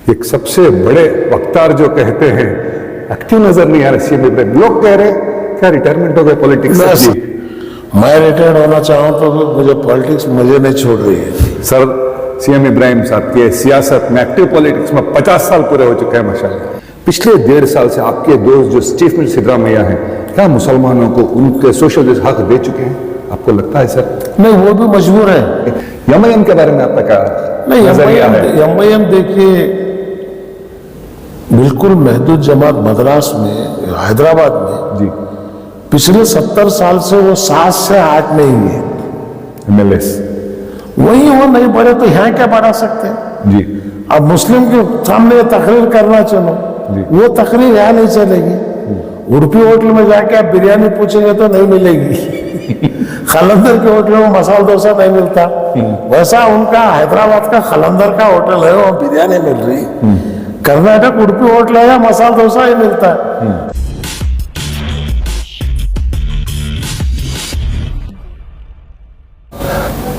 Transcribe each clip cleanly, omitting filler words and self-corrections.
एक सबसे बड़े वक्तार जो कहते हैं एक्टिव नजर नहीं आ रहे सीएम इब्राहिम। लोग कह रहे क्या रिटायरमेंट हो गए पॉलिटिक्स से? मैं रिटायर्ड होना चाहूँ तो भी मुझे पॉलिटिक्स मुझे नहीं छोड़ रही है। सर, सीएम इब्राहिम साहब के सियासत में एक्टिव पॉलिटिक्स में 50 साल पूरे हो चुके हैं माशाल्लाह। पिछले 1.5 साल से आपके दोस्त जो चीफ मिनिस्टर सिद्धरामैया हैं, क्या मुसलमानों को उनके सोशल हक दे चुके हैं? आपको लगता है सर? नहीं, वो भी मजबूर है। एमआईएम के बारे में आपका क्या नहीं, नजरिया है? एमआईएम देखिए, बिल्कुल महदूद जमात मद्रास में, हैदराबाद में जी पिछले 70 साल से वो 7 से 8 में ही है एमएलएस। वही वो नहीं बढ़े तो यहाँ क्या बढ़ा सकते हैं? जी अब मुस्लिम के सामने तकरीर करना चलो, वो तकरीर यहाँ नहीं चलेगी। उड़पी होटल में जाके आप बिरयानी पूछेंगे तो नहीं मिलेगी। खलंदर के होटल में मसाला डोसा नहीं मिलता, वैसा उनका हैदराबाद का खलंदर का होटल है, वहाँ बिरयानी मिल रही। कर्नाटक उड़पी होटल है, मसाला डोसा ही मिलता है।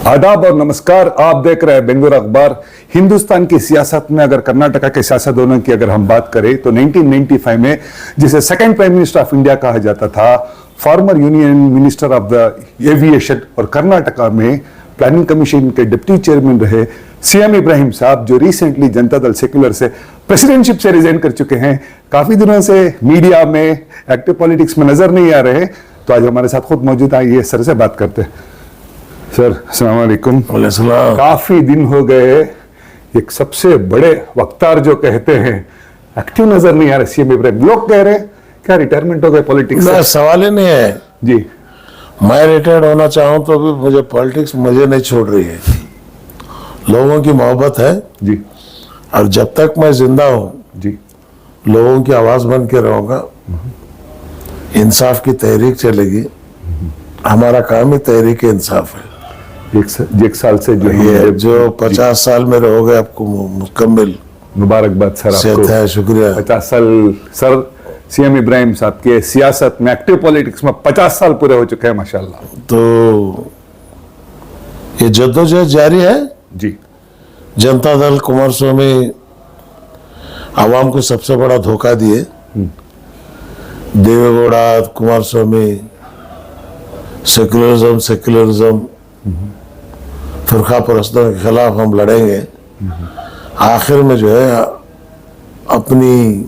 आदाब और नमस्कार, आप देख रहे हैं बेंगलुरु अखबार। हिंदुस्तान की सियासत में अगर कर्नाटका के सियासतदानों की अगर हम बात करें तो 1995 में जिसे second prime minister of India कहा जाता था, former union minister of the aviation और कर्नाटका में प्लानिंग कमीशन के डिप्टी चेयरमैन रहे सीएम इब्राहिम साहब, जो रिसेंटली जनता दल सेक्युलर से प्रेसिडेंटशिप से रिजाइन कर चुके हैं। काफी दिनों से मीडिया में एक्टिव पॉलिटिक्स में नजर नहीं आ रहे, तो आज हमारे साथ खुद मौजूद आइए सर से बात करते हैं। सर अस्सलाम वालेकुम। काफी दिन हो गए, एक सबसे बड़े वक्तार जो कहते हैं एक्टिव नजर नहीं आ रहे सीएम इब्राहिम। लोग कह रहे क्या रिटायरमेंट हो गए पॉलिटिक्स से? सवाल ही नहीं है जी। मैं रिटायर्ड होना चाहूँ तो भी मुझे पॉलिटिक्स मुझे नहीं छोड़ रही है। लोगों की मोहब्बत है जी, और जब तक मैं जिंदा हूँ जी, लोगों की आवाज बन के रहूंगा। इंसाफ की तहरीक चलेगी, हमारा काम ही तहरीक इंसाफ है। एक साल से जो ये जो 50 साल मेरे हो गए आपको मुकम्मल मुबारकबाद सर आपको। है, शुक्रिया। 50 साल सर सीएम इब्राहिम साहब के सियासत में एक्टिव पॉलिटिक्स में 50 साल पूरे हो चुके हैं माशाल्लाह। तो ये जद्दोजहद जारी है जी। जनता दल कुमार स्वामी आवाम को सबसे बड़ा धोखा दिए। देवेगौड़ा कुमार स्वामी सेक्युलरिज्म फिरका परस्तों के खिलाफ हम लड़ेंगे। आखिर में जो है अपनी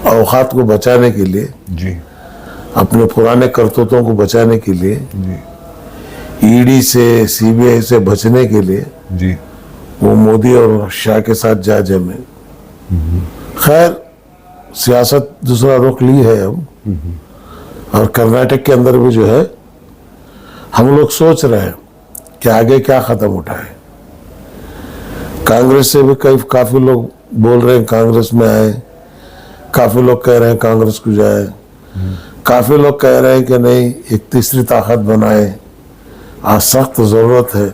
औकात को बचाने के लिए जी, अपने पुराने करतूतों को बचाने के लिए जी, ईडी से सीबीआई से बचने के लिए जी, वो मोदी और शाह के साथ जा जमे। खैर सियासत दूसरा रुख ली है हम, और कर्नाटक के अंदर भी जो है हम लोग सोच रहे हैं कि आगे क्या कदम उठाए। कांग्रेस से भी काफी लोग बोल रहे हैं कांग्रेस में आए, काफी लोग कह रहे हैं कांग्रेस को जाए, काफी लोग कह रहे हैं कि नहीं एक तीसरी ताकत बनाए, आज सख्त जरूरत है।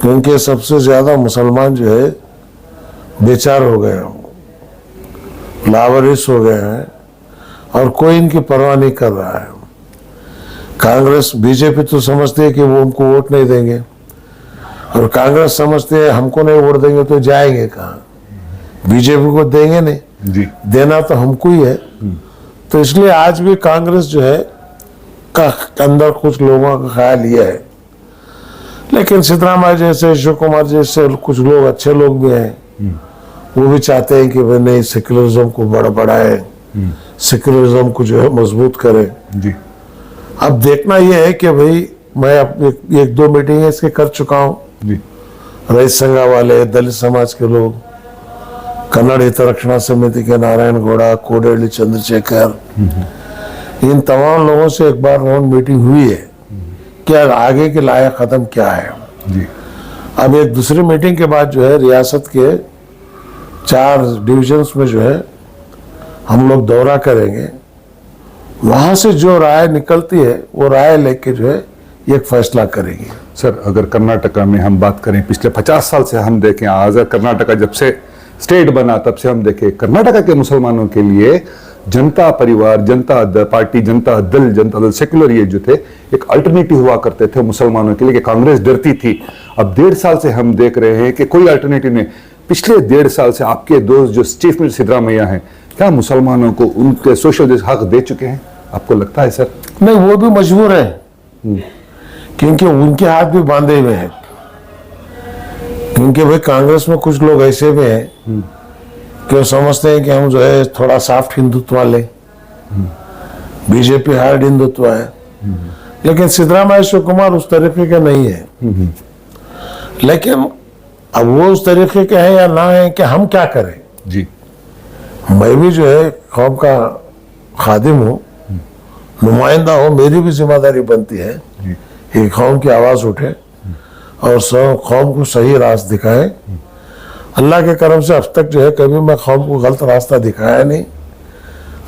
क्योंकि सबसे ज्यादा मुसलमान जो है बेचार हो गए हैं, लावारिस हो गए हैं, और कोई इनकी परवाह नहीं कर रहा है। कांग्रेस बीजेपी तो समझते है कि वो हमको वोट नहीं देंगे, और कांग्रेस समझते है हमको नहीं वोट देंगे तो जाएंगे कहाँ, बीजेपी को देंगे नहीं जी, देना तो हमको ही है। तो इसलिए आज भी कांग्रेस जो है का अंदर कुछ लोगों का ख्याल ये है, लेकिन सिद्धरामैया जैसे, शिव कुमार जैसे कुछ लोग अच्छे लोग भी हैं, वो भी चाहते हैं कि भाई नहीं सेक्युलरिज्म को बढ़ाए, सेक्युलरिज्म को जो है मजबूत करे। जी। अब देखना यह है कि भाई मैं एक दो मीटिंग इसके कर चुका हूँ। जी, रईत संघ वाले, दलित समाज के लोग, कन्नड़ हित रक्षणा समिति के नारायण गौड़ा, कोडेली चंद्रशेखर, इन तमाम लोगों से एक बार राउंड मीटिंग हुई है कि आगे के लायक कदम क्या है। जी। अब एक दूसरी मीटिंग के बाद जो है रियासत के 4 डिविजन्स में जो है हम लोग दौरा करेंगे। वहां से जो राय निकलती है वो राय लेके जो है एक फैसला करेंगे। सर, अगर कर्नाटका में हम बात करें, पिछले 50 साल से हम देखें, आजाद कर्नाटका जब से स्टेट बना तब से हम देखें कर्नाटका के मुसलमानों के लिए जनता परिवार, जनता पार्टी, जनता दल सेक्युलर ये जो थे एक अल्टरनेटिव हुआ करते थे मुसलमानों के लिए, कि कांग्रेस डरती थी। अब 1.5 साल से हम देख रहे हैं कि कोई अल्टरनेटिव नहीं। पिछले 1.5 साल से आपके दोस्त जो चीफ मिनिस्टर सिद्धरामैया हैं, क्या मुसलमानों को उनके सोशल हक दे चुके हैं, आपको लगता है सर? नहीं, वो भी मजबूर है, क्योंकि उनके हाथ भी बांधे हुए हैं। क्योंकि भाई कांग्रेस में कुछ लोग ऐसे भी हैं कि वो समझते हैं कि हम जो है थोड़ा सॉफ्ट हिंदुत्व वाले, बीजेपी हार्ड हिंदुत्व है, लेकिन सिद्धरामैया शिव कुमार उस तरीके के नहीं है। लेकिन अब वो उस तरीके के हैं या ना है कि हम क्या करें। जी, मैं भी जो है कौम का खादिम हूँ, नुमाइंदा हूँ, मेरी भी जिम्मेदारी बनती है कि कौम की आवाज उठे और सब कौम को सही रास्ता दिखाए। अल्लाह के करम से अब तक जो है कभी मैं कौम को गलत रास्ता दिखाया नहीं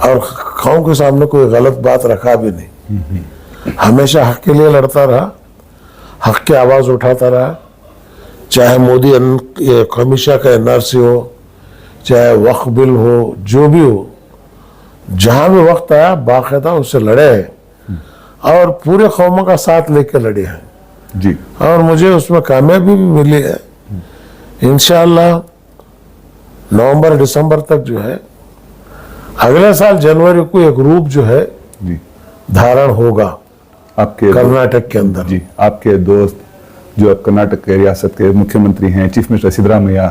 और कौम के सामने कोई गलत बात रखा भी नहीं। हमेशा हक के लिए लड़ता रहा, हक की आवाज उठाता रहा, चाहे मोदी हमेशा का एनआरसी हो, चाहे वक्फ बिल हो, जो भी हो, जहां भी वक्त आया बाकायदा उससे लड़े हैं और पूरे कौमों का साथ लेके लड़े हैं जी, और मुझे उसमें कामयाबी भी मिली है। इंशाअल्लाह नवंबर दिसंबर तक जो है, अगले साल जनवरी को एक रूप जो है जी, धारण होगा आपके कर्नाटक के अंदर। जी, आपके दोस्त जो कर्नाटक के रियासत के मुख्यमंत्री हैं, चीफ मिनिस्टर सिद्धरामैया,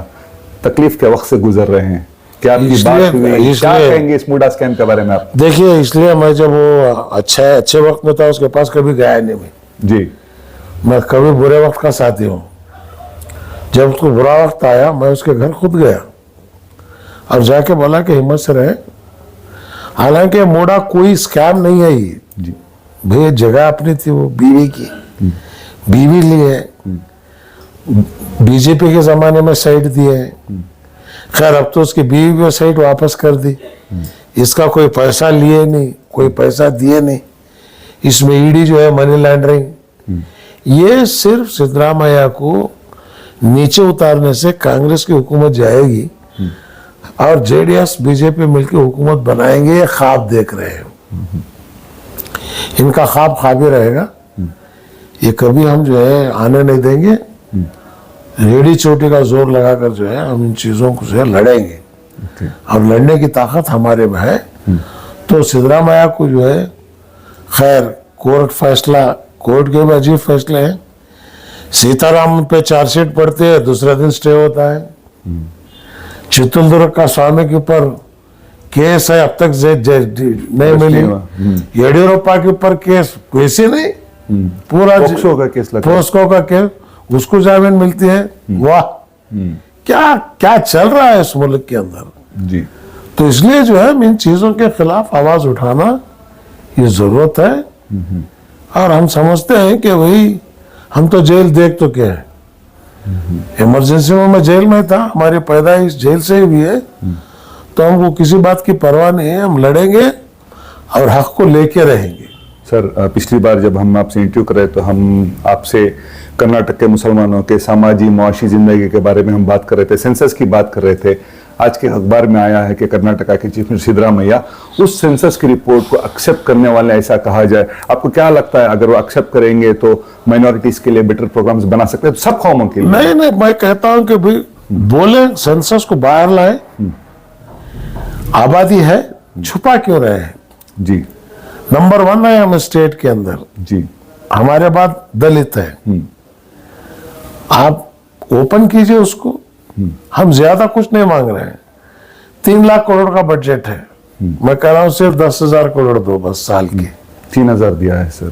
तकलीफ के वक्त से गुजर रहे हैं, क्या आपकी बात हुई? क्या कहेंगे इस मूडा स्कैम के बारे में आप? देखिए, इसलिए मैं जब वो अच्छे वक्त में था उसके पास कभी गया नहीं मैं। जी, मैं कभी बुरे वक्त का साथी हूँ। जब उसको बुरा वक्त आया मैं उसके घर खुद गया और जाके बोला कि हिम्मत से रहे। हालांकि मूडा कोई स्कैम नहीं है ये जी, भाई, जगह अपनी थी, वो बीवी की, बीवी ली है, बीजेपी के जमाने में साइट दी है। खैर अब तो उसकी बीवी भी साइट वापस कर दी, इसका कोई पैसा लिए नहीं, कोई पैसा दिए नहीं। इसमें ईडी जो है मनी लॉन्ड्रिंग, ये सिर्फ सिद्धरामैया को नीचे उतारने से कांग्रेस की हुकूमत जाएगी और जेडीएस बीजेपी मिलकर हुकूमत बनाएंगे, ये ख्वाब देख रहे हैं। इनका ख्वाब ख्वाब ही रहेगा, ये कभी हम जो है आने नहीं देंगे। रेडी चोटी का जोर लगाकर जो है हम इन चीजों को जो है लड़ेंगे और लड़ने की ताकत हमारे में है। तो सिद्धरामैया को जो है, खैर कोर्ट फैसला, कोर्ट के भी अजीब फैसले हैं। सीताराम पे चार्जशीट पड़ती है, दूसरे दिन स्टे होता है। चित्तूरदुर्ग का स्वामी के ऊपर केस है, अब तक नहीं मिली। येडियुरप्पा के ऊपर केस वैसे नहीं, पूरा पोक्सो का केस लगा, पोस्को का केस, उसको जामीन मिलती है। वाह, क्या क्या चल रहा है इस मुल्क के अंदर। जी, तो इसलिए जो है इन चीजों के खिलाफ आवाज उठाना ये जरूरत है। और हम समझते हैं कि भाई हम तो जेल देख तो क्या है, इमरजेंसी में मैं जेल में था, हमारी पैदाइश जेल से ही हुई है, तो हमको किसी बात की परवाह नहीं है, हम लड़ेंगे और हक को लेके रहेंगे। सर, पिछली बार जब हम आपसे इंटरव्यू कर रहे तो हम आपसे कर्नाटक के मुसलमानों के सामाजिक मुआशी जिंदगी के बारे में हम बात कर रहे थे, सेंसस की बात कर रहे थे। आज के अखबार में आया है कि कर्नाटका के चीफ मिनिस्टर सिद्धरामैया उस सेंसस की रिपोर्ट को एक्सेप्ट करने वाले, ऐसा कहा जाए। आपको क्या लगता है, अगर वो एक्सेप्ट करेंगे तो माइनॉरिटीज के लिए बेटर प्रोग्राम्स बना सकते हैं, सब कौमों के लिए? नहीं, मैं कहता हूं कि भाई बोले सेंसस को बाहर लाए, आबादी है, छुपा क्यों रहे हैं? जी, नंबर 1 है हम स्टेट के अंदर, जी, हमारे बाद दलित है, आप ओपन कीजिए उसको। हम ज्यादा कुछ नहीं मांग रहे हैं, 3 लाख करोड़ का बजट है, मैं कह रहा हूं सिर्फ 10,000 करोड़ दो बस साल के। 3,000 दिया है सर,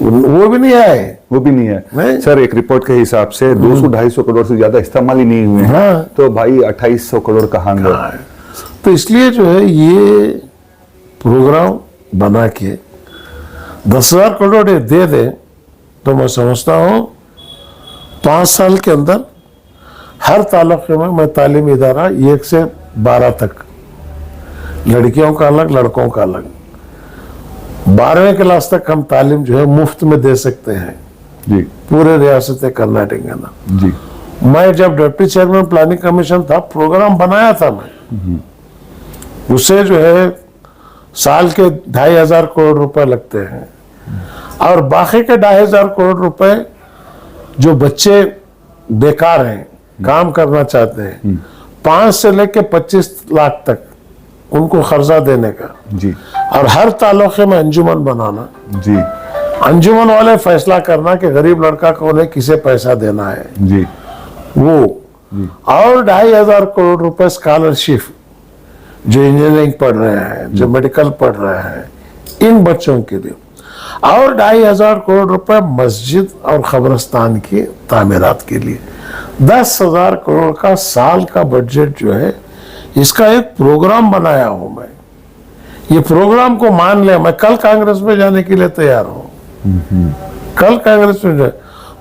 वो भी नहीं आए, वो भी नहीं है नहीं। सर। एक रिपोर्ट के हिसाब से 200-250 करोड़ से ज्यादा इस्तेमाल ही नहीं हुए हैं। हाँ। तो भाई 2800 करोड़ कहाँ गए? तो इसलिए जो है ये प्रोग्राम बना के 10,000 करोड़ दे दे तो मैं समझता हूं 5 साल के अंदर हर तालुके में मैं तालीमी इदारा 1 से 12 तक, लड़कियों का अलग लड़कों का अलग, 12वीं क्लास तक हम तालीम जो है मुफ्त में दे सकते हैं जी, पूरे रियासत कर्नाटक के अंदर। जी, मैं जब डिप्टी चेयरमैन प्लानिंग कमीशन था, प्रोग्राम बनाया था मैं, उसे जो है साल के 2,500 करोड़ रुपए लगते हैं और बाकी के 2,500 करोड़ रुपए जो बच्चे बेकार हैं काम करना चाहते हैं 5 से लेकर 25 लाख तक उनको खर्चा देने का जी और हर तालुके में अंजुमन बनाना, जी अंजुमन वाले फैसला करना कि गरीब लड़का को उन्हें किसे पैसा देना है जी वो, और 2,500 करोड़ रुपए स्कॉलरशिप जो इंजीनियरिंग पढ़ रहे हैं, जो मेडिकल पढ़ रहे हैं, इन बच्चों के लिए, और 2,500 करोड़ रुपए मस्जिद और कब्रिस्तान की तामीरात के लिए। 10,000 करोड़ का साल का बजट जो है, इसका एक प्रोग्राम बनाया हूं मैं। ये प्रोग्राम को मान लिया, मैं कल कांग्रेस में जाने के लिए तैयार हूं। कल कांग्रेस में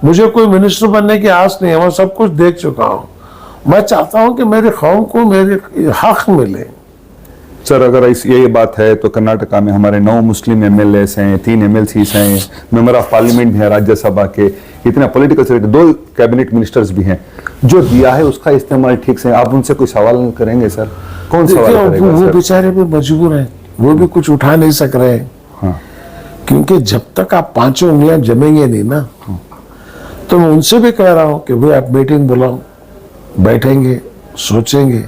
मुझे कोई मिनिस्टर बनने की आस नहीं है, मैं सब कुछ देख चुका हूं। मैं चाहता हूं कि मेरी कौम को मेरे हक मिले। सर, अगर ये बात है तो कर्नाटका में हमारे 9 मुस्लिम एमएलएस हैं, 3 एमएलसीज हैं, मेंबर ऑफ पार्लियामेंट भी हैं राज्यसभा के, इतना पॉलिटिकल सेक्रेटरी, 2 कैबिनेट मिनिस्टर्स भी हैं। जो दिया है उसका इस्तेमाल ठीक से, आप उनसे कोई सवाल करेंगे सर? कौन सवाल करेगा? वो बेचारे भी मजबूर हैं, वो भी कुछ उठा नहीं सक रहे हैं। हाँ। क्योंकि जब तक आप 5 उंगलियां जमेंगे नहीं ना, तो मैं उनसे भी कह रहा हूं कि भाई आप मीटिंग बुलाओ, बैठेंगे, सोचेंगे,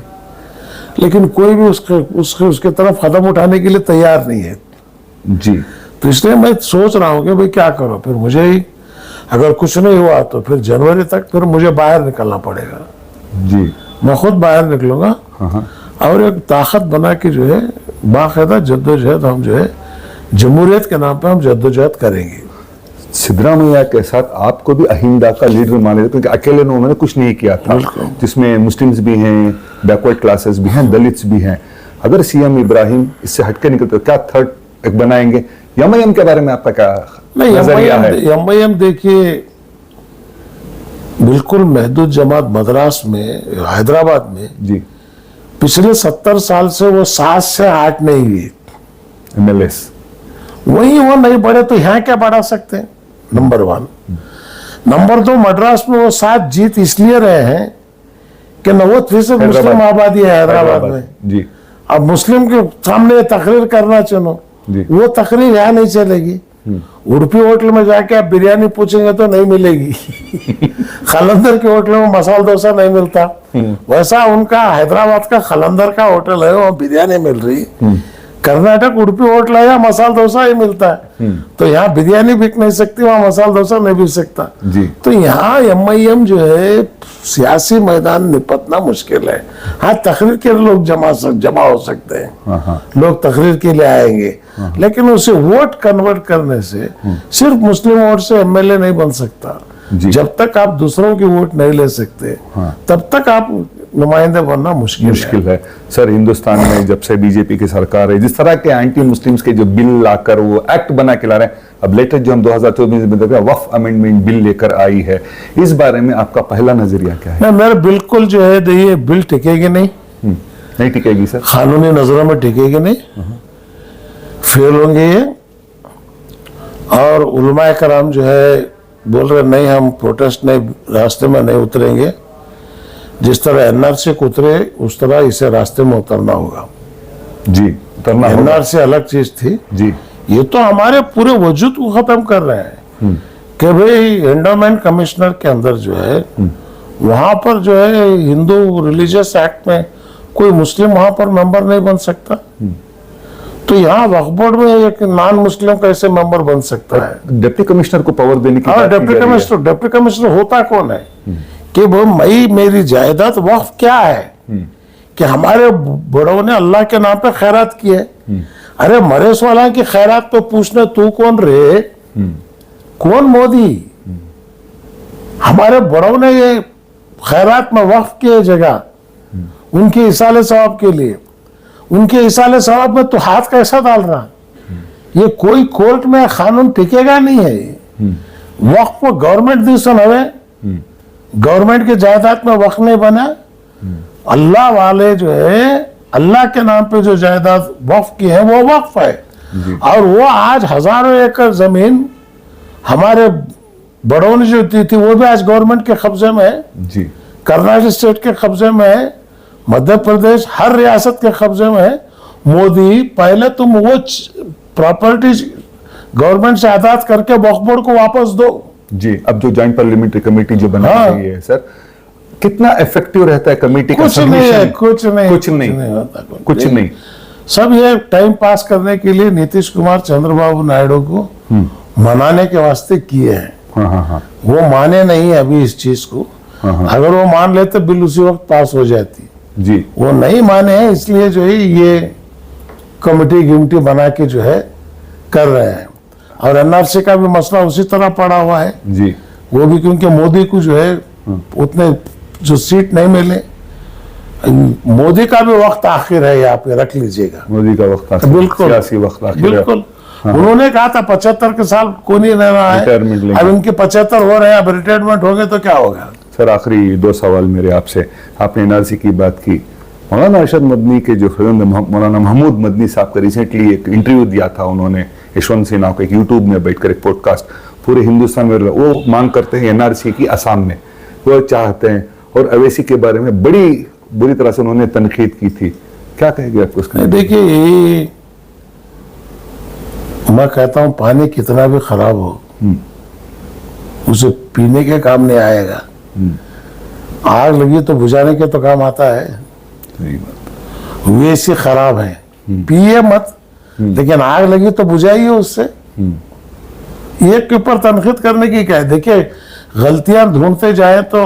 लेकिन कोई भी उसके तरफ कदम उठाने के लिए तैयार नहीं है जी। तो इसलिए मैं सोच रहा हूं कि भाई क्या करो, फिर मुझे ही अगर कुछ नहीं हुआ तो फिर जनवरी तक फिर मुझे बाहर निकलना पड़ेगा जी। मैं खुद बाहर निकलूंगा हाँ। और एक ताकत बना के जो है बाकायदा जद्दोजहद हम जो है जमहूरियत के नाम पे हम जद्दोजहद करेंगे। सिद्धरामैया के साथ आपको भी अहिंदा का लीडर माने, क्योंकि अकेले उन्होंने कुछ नहीं किया था, जिसमें मुस्लिम्स भी हैं, बैकवर्ड क्लासेस भी हैं, दलित्स भी हैं। अगर सीएम इब्राहिम इससे हटके निकलते तो क्या थर्ड एक बनाएंगे? एमआईएम के बारे में आपका क्या नजरिया है? एमआईएम देखिए बिल्कुल महदूद जमात मद्रास में, हैदराबाद में जी, पिछले 70 साल से वो 7 से 8 नहीं हुई एमएलएस, वही वो नहीं बढ़े तो यहाँ क्या बढ़ा सकते हैं? नंबर 1। नंबर 2, मद्रास में वो 7 जीत इसलिए रहे हैं कि 90% मुस्लिम आबादी है हैदराबाद में जी। अब मुस्लिम के सामने तकरीर करना चुनो, वो तकरीर यहाँ नहीं चलेगी। उड़पी होटल में जाके आप बिरयानी पूछेंगे तो नहीं मिलेगी खलंदर के होटल में मसाला डोसा नहीं मिलता, वैसा उनका हैदराबाद का खलंदर का होटल है, वहाँ बिरयानी मिल रही। कर्नाटक उड़पी होटल है, यहाँ मसाला डोसा ही मिलता है, तो यहाँ बिरयानी बिक नहीं सकती, वहाँ मसाला डोसा नहीं बिक सकता जी। तो यहाँ एमआईएम जो है सियासी मैदान निपटना मुश्किल है। हाँ, तकरीर के लोग जमा हो सकते हैं, लोग तकरीर के लिए आएंगे, लेकिन उसे वोट कन्वर्ट करने से सिर्फ मुस्लिम वोट से एमएलए नहीं बन सकता। जब तक आप दूसरों की वोट नहीं ले सकते तब तक आप नुमाइंदे बनना मुश्किल है। सर, हिंदुस्तान में जब से बीजेपी की सरकार है, जिस तरह के एंटी मुस्लिम्स के जो बिल लाकर वो एक्ट बना के ला रहे हैं, अब लेटेस्ट जो हम 2024 में देख रहे हैं वक्फ अमेंडमेंट बिल लेकर आई है, इस बारे में आपका पहला नजरिया क्या है? मेरा बिल्कुल जो है ये बिल टिकेगी नहीं टिकेगी सर, कानूनी नजरों में टिकेगी नहीं, फेल होंगे ये। और उलमाए कराम जो है बोल रहे नहीं, हम प्रोटेस्ट नहीं, रास्ते में नहीं उतरेंगे, जिस तरह एनआरसी को उतरे उस तरह इसे रास्ते में उतरना होगा जी। उतरना होगा। एनआरसी अलग चीज थी जी, ये तो हमारे पूरे वजूद को खत्म कर रहे हैं कि भाई एंडोमेंट कमिश्नर के अंदर जो है वहां पर जो है हिंदू रिलीजियस एक्ट में कोई मुस्लिम वहां पर मेंबर नहीं बन सकता, तो यहाँ वक्फ बोर्ड में एक नॉन मुस्लिम कैसे मेंबर बन सकता है? डिप्टी कमिश्नर को पावर देने की बात की जा रही है। डिप्टी कमिश्नर होता कौन है कि वो मेरी जायदाद वक्फ क्या है कि हमारे बड़ों ने अल्लाह के नाम पे खैरात की है। अरे मरेस वाला की खैरात पे पूछने तू कौन रे? कौन मोदी? हमारे बड़ों ने ये खैरात में वक्फ की जगह उनके इसाले सवाब के लिए, उनके इसाले सवाब में तो हाथ कैसा डाल रहा? ये कोई कोर्ट में कानून टिकेगा नहीं है। वक्फ को गवर्नमेंट दिसन हवे, गवर्नमेंट के जायदाद में वक्फ नहीं बना। अल्लाह वाले जो है अल्लाह के नाम पे जो जायदाद वक्फ की है वो वक्फ है, और वो आज हजारों एकड़ जमीन हमारे बड़ों ने जो दी थी वो भी आज गवर्नमेंट के कब्जे में है जी। कर्नाटक स्टेट के कब्जे में है, मध्य प्रदेश हर रियासत के कब्जे में है। मोदी पहले तुम वो प्रॉपर्टीज गवर्नमेंट से आजाद करके वक्फ बोर्ड को वापस दो जी। अब जो जॉइंट पार्लियामेंट्री कमेटी जो बना रही है सर, कितना इफेक्टिव रहता है कमेटी का कुछ नहीं है, सबमिशन? कुछ नहीं कुछ नहीं होता, कुछ नहीं। सब ये टाइम पास करने के लिए नीतीश कुमार चंद्रबाबू नायडू को मनाने के वास्ते किए हैं। हाँ हाँ हाँ वो माने नहीं अभी इस चीज को। अगर वो मान लेते बिल उसी वक्त पास हो जाती। जी। वो नहीं माने हैं, इसलिए जो है ये कमेटी गिमटी बना के जो है कर रहे हैं। और एनआरसी का भी मसला उसी तरह पड़ा हुआ है जी। वो भी, क्योंकि मोदी को जो है उतने जो सीट नहीं मिले। मोदी का भी वक्त आखिर है, यहाँ पे रख लीजिएगा। मोदी का वक्त आखिर, बिल्कुल सियासी वक्त आखिर है। बिल्कुल। उन्होंने कहा था 75 के साल को नहीं रहना है, रिटायरमेंट लेंगे। अब इनके 75 हो रहे हैं, अब रिटायरमेंट हो गए तो क्या होगा। सर आखिरी 2 सवाल मेरे आपसे। आपने एनआरसी की बात की, मौलाना अरशद मदनी के जो फ्रेंड मौलाना महमूद मदनी साहब का रिसेंटली एक इंटरव्यू दिया था उन्होंने यशवंत सिन्हा को, एक यूट्यूब में बैठकर एक पॉडकास्ट, पूरे हिंदुस्तान में वो मांग करते हैं एनआरसी की असम में, वो चाहते हैं। और अवैसी के बारे में बड़ी बुरी तरह से उन्होंने तनकीद की थी, क्या कहेंगे आप उसके? देखिए ये मैं कहता हूँ पानी कितना भी खराब हो उसे पीने के काम नहीं आएगा। आग लगी तो बुझाने के तो काम आता है। सही बात। वैसे खराब है, पिए मत, लेकिन आग लगी तो बुझाइए उससे। एक के ऊपर तनकीद करने की क्या है। देखिए गलतियां ढूंढते जाए तो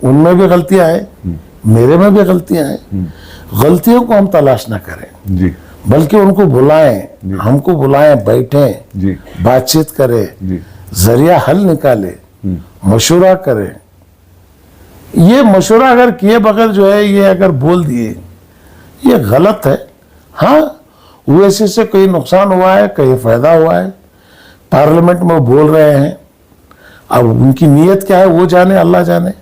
उनमें भी गलतियां हैं, मेरे में भी गलतियां हैं। गलतियों को हम तलाश ना करें जी बल्कि उनको बुलाएं, हमको बुलाएं, बैठें, जी बातचीत करें, जी जरिया हल निकाले, मशवरा करें। ये मशवरा अगर किए बगैर जो है ये अगर बोल दिए ये गलत है। हाँ ओवैसी से कोई नुकसान हुआ है, कहीं फायदा हुआ है, पार्लियामेंट में बोल रहे हैं, अब उनकी नीयत क्या है वो जाने, अल्लाह जाने।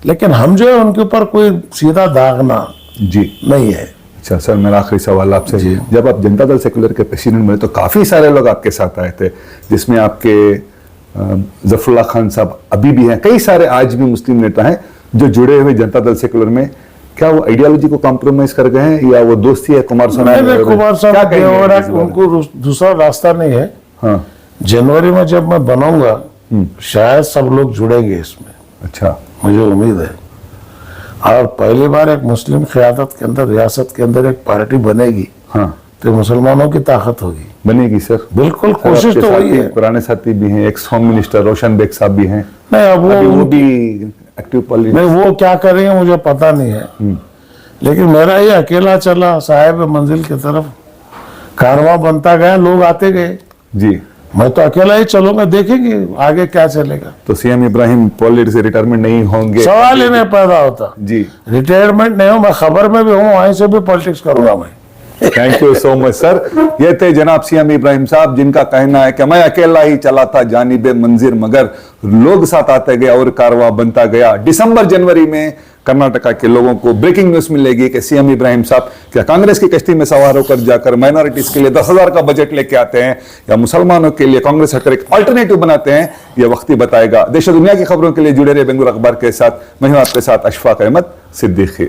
लेकिन हम जो है उनके ऊपर कोई सीधा दागना जी नहीं है। अच्छा सर, मेरा आखिरी सवाल आपसे, जब आप जनता दल सेक्युलर के प्रेसिडेंट बने तो काफी सारे लोग आपके साथ आए थे, जिसमें आपके जफरुल्लाह खान साहब अभी भी हैं, कई सारे आज भी मुस्लिम नेता हैं जो जुड़े हुए जनता दल सेक्युलर में। क्या वो आइडियोलॉजी को कॉम्प्रोमाइज कर गए हैं या वो दोस्ती है कुमार नहीं, कुमार साहब उनको दूसरा रास्ता नहीं है। हाँ जनवरी में जब मैं बनाऊंगा शायद सब लोग जुड़ेंगे इसमें, अच्छा, मुझे उम्मीद है। और पहली बार एक मुस्लिम क़यादत के अंदर, रियासत के अंदर एक पार्टी बनेगी, हाँ तो मुसलमानों की ताकत होगी। बनेगी सर, बिल्कुल कोशिश तो वही है। पुराने साथी भी हैं, एक्स होम मिनिस्टर रोशन बेग साहब भी हैं। नहीं अब वो भी एक्टिव पॉलिटिक्स, नहीं वो क्या करेंगे मुझे पता नहीं है, लेकिन मेरा ये अकेला चला साहिब मंजिल की तरफ कारवां बनता गया, लोग आते गए। जी मैं तो अकेला ही चलूंगा, देखेंगे आगे क्या चलेगा। तो सीएम इब्राहिम पॉलिटिक्स से रिटायरमेंट नहीं होंगे? सवाल ही नहीं पैदा होता जी, रिटायरमेंट नहीं हो, मैं खबर में भी हूँ, वहीं से भी पॉलिटिक्स करूंगा मैं। Thank you so much sir. ये थे जनाब सीएम इब्राहिम साहब, जिनका कहना है कि मैं अकेला ही चला था जानिबे मंजिर, मगर लोग साथ आते गए और कारवां बनता गया। दिसंबर जनवरी में कर्नाटका के लोगों को ब्रेकिंग न्यूज मिलेगी कि सीएम इब्राहिम साहब क्या कांग्रेस की कश्ती में सवार होकर जाकर माइनॉरिटीज के लिए 10,000 का बजट लेके आते हैं या मुसलमानों के लिए कांग्रेस हटकर एक अल्टरनेटिव बनाते हैं, यह वक्त ही बताएगा। देश और दुनिया की खबरों के लिए जुड़े रहे बेंगलुरु अखबार के साथ। मैं हूं आपके साथ अशफाक अहमद सिद्दीकी।